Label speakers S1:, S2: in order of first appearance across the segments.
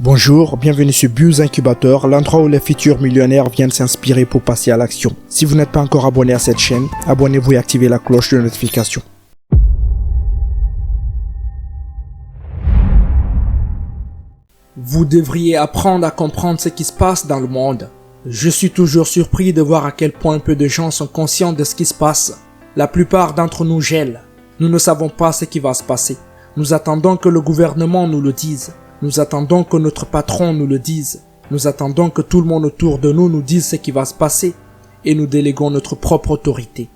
S1: Bonjour, bienvenue sur Buzz Incubateur, l'endroit où les futurs millionnaires viennent s'inspirer pour passer à l'action. Si vous n'êtes pas encore abonné à cette chaîne, abonnez-vous et activez la cloche de notification. Vous devriez apprendre à comprendre ce qui se passe dans le monde. Je suis toujours surpris de voir à quel point peu de gens sont conscients de ce qui se passe. La plupart d'entre nous gèlent. Nous ne savons pas ce qui va se passer. Nous attendons que le gouvernement nous le dise. Nous attendons que notre patron nous le dise. Nous attendons que tout le monde autour de nous dise ce qui va se passer. Et nous déléguons notre propre autorité.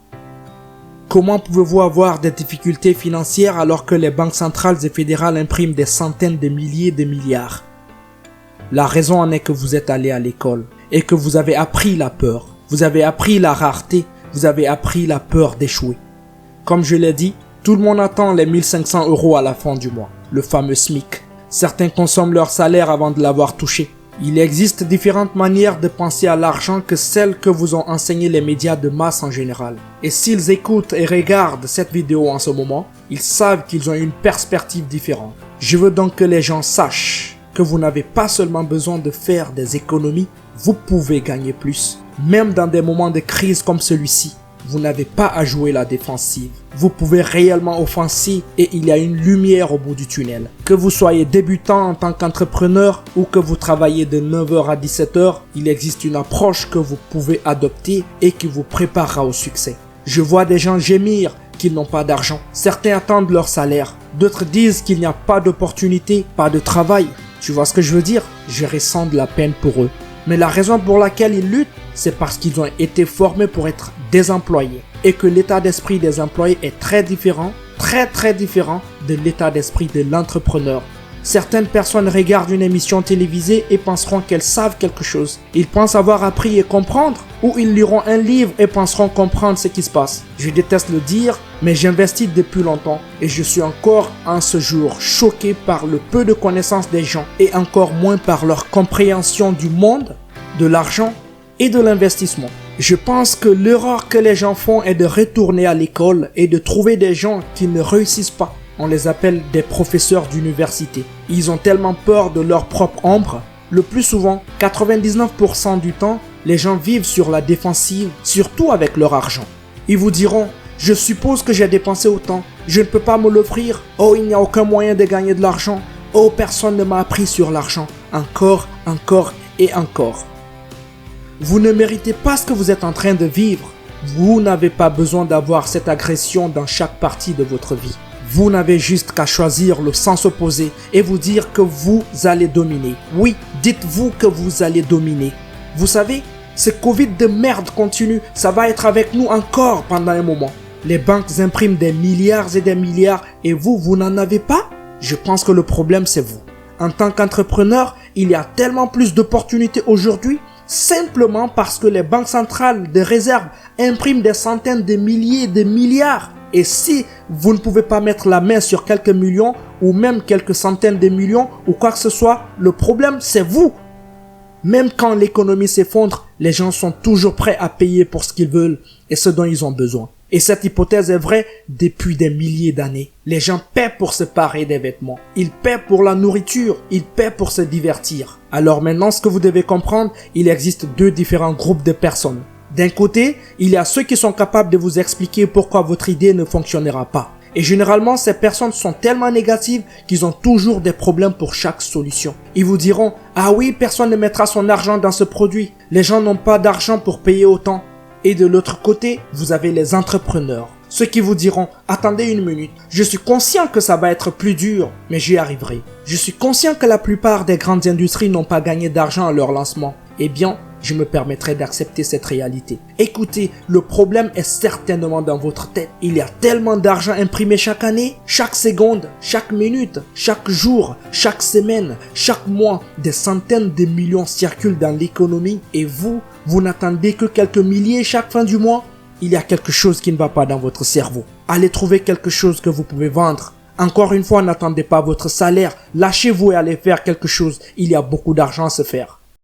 S1: Comment pouvez-vous avoir des difficultés financières alors que les banques centrales et fédérales impriment des centaines de milliers de milliards? La raison en est que vous êtes allé à l'école et que vous avez appris la peur. Vous avez appris la rareté. Vous avez appris la peur d'échouer. Comme je l'ai dit, tout le monde attend les 1500 € à la fin du mois, le fameux SMIC. Certains consomment leur salaire avant de l'avoir touché. Il existe différentes manières de penser à l'argent que celles que vous ont enseignées les médias de masse en général. Et s'ils écoutent et regardent cette vidéo en ce moment, ils savent qu'ils ont une perspective différente. Je veux donc que les gens sachent que vous n'avez pas seulement besoin de faire des économies, vous pouvez gagner plus. Même dans des moments de crise comme celui-ci, vous n'avez pas à jouer la défensive. Vous pouvez réellement offenser et il y a une lumière au bout du tunnel. Que vous soyez débutant en tant qu'entrepreneur ou que vous travaillez de 9h à 17h, il existe une approche que vous pouvez adopter et qui vous préparera au succès. Je vois des gens gémir qu'ils n'ont pas d'argent. Certains attendent leur salaire. D'autres disent qu'il n'y a pas d'opportunité, pas de travail. Tu vois ce que je veux dire? Je ressens de la peine pour eux. Mais la raison pour laquelle ils luttent, c'est parce qu'ils ont été formés pour être des employés. Et que l'état d'esprit des employés est très différent de l'état d'esprit de l'entrepreneur. Certaines personnes regardent une émission télévisée et penseront qu'elles savent quelque chose. Ils pensent avoir appris et comprendre, ou ils liront un livre et penseront comprendre ce qui se passe. Je déteste le dire, mais j'investis depuis longtemps et je suis encore en ce jour choqué par le peu de connaissances des gens et encore moins par leur compréhension du monde, de l'argent et de l'investissement. Je pense que l'erreur que les gens font est de retourner à l'école et de trouver des gens qui ne réussissent pas. On les appelle des professeurs d'université. Ils ont tellement peur de leur propre ombre. Le plus souvent, 99% du temps, les gens vivent sur la défensive, surtout avec leur argent. Ils vous diront, je suppose que j'ai dépensé autant, je ne peux pas me l'offrir, oh il n'y a aucun moyen de gagner de l'argent, oh personne ne m'a appris sur l'argent, encore et encore. Vous ne méritez pas ce que vous êtes en train de vivre. Vous n'avez pas besoin d'avoir cette agression dans chaque partie de votre vie. Vous n'avez juste qu'à choisir le sens opposé et vous dire que vous allez dominer. Oui, dites-vous que vous allez dominer. Vous savez, ce Covid de merde continue, ça va être avec nous encore pendant un moment. Les banques impriment des milliards et des milliards et vous n'en avez pas? Je pense que le problème c'est vous. En tant qu'entrepreneur, il y a tellement plus d'opportunités aujourd'hui simplement parce que les banques centrales de réserve impriment des centaines de milliers de milliards. Et si vous ne pouvez pas mettre la main sur quelques millions ou même quelques centaines de millions ou quoi que ce soit, le problème c'est vous. Même quand l'économie s'effondre, les gens sont toujours prêts à payer pour ce qu'ils veulent et ce dont ils ont besoin. Et cette hypothèse est vraie depuis des milliers d'années. Les gens paient pour se parer des vêtements. Ils paient pour la nourriture. Ils paient pour se divertir. Alors maintenant, ce que vous devez comprendre, il existe deux différents groupes de personnes. D'un côté, il y a ceux qui sont capables de vous expliquer pourquoi votre idée ne fonctionnera pas. Et généralement, ces personnes sont tellement négatives qu'ils ont toujours des problèmes pour chaque solution. Ils vous diront, ah oui, personne ne mettra son argent dans ce produit. Les gens n'ont pas d'argent pour payer autant. Et de l'autre côté, vous avez les entrepreneurs. Ceux qui vous diront, attendez une minute, je suis conscient que ça va être plus dur, mais j'y arriverai. Je suis conscient que la plupart des grandes industries n'ont pas gagné d'argent à leur lancement. Eh bien, je me permettrai d'accepter cette réalité. Écoutez, le problème est certainement dans votre tête. Il y a tellement d'argent imprimé chaque année, chaque seconde, chaque minute, chaque jour, chaque semaine, chaque mois. Des centaines de millions circulent dans l'économie et vous n'attendez que quelques milliers chaque fin du mois. Il y a quelque chose qui ne va pas dans votre cerveau. Allez trouver quelque chose que vous pouvez vendre. Encore une fois, n'attendez pas votre salaire. Lâchez-vous et allez faire quelque chose. Il y a beaucoup d'argent à se faire.